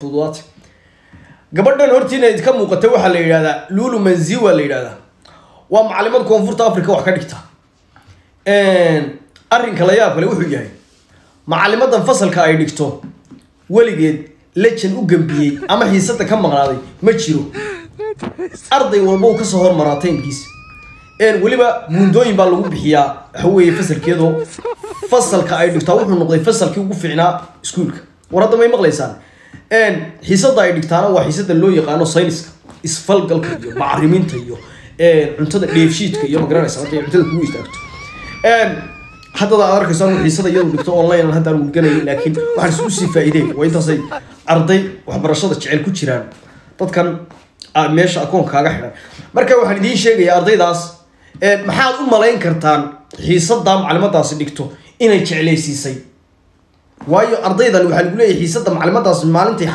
فضوات gabadhan hortiina idka muuqatay waxa la yiraahdaa Lulu Manzi waa la yiraahdaa waa macallimad koonfurta Afrika wax ka dhigta arrinka la yaab kale wuxuu yahay macallimadan fasalka ay dhigto waligeed lejan u gambiyay ama xiisada ka maqnaaday ma jiro arday walba uu ka soo hormaraa teemkiisa waliba mundooyin baa lagu bixiyaa haweeye fasalkeedo fasalka ay dhigtaa wuxuu noqday fasalkii ugu fiicnaa iskuulka warada may maqlaysaan حسد أي دكتوراه وحسد اللي يقانو ساينس إسفل قلك يو بعرمين تيو عنتد ليفشيت كيو مقرن سمعتي عنتد كويس تاكتو حتى ده أركز أنا حسد يوم دكتور أونلاين هذا الممكن لكن واحد سوسي فائدة وأنت صي أرضي وحبرشة تشعل كتيران طب كان ماشي أكون كاجحنا مركب واحد دي شيء يا أرضي داس محل ملاين كرتان حسد دام على مدى صديقته إنه تشعلي سيسي waayo ardaydan waxa lagu leeyahay xiisada macallimadaas maalintii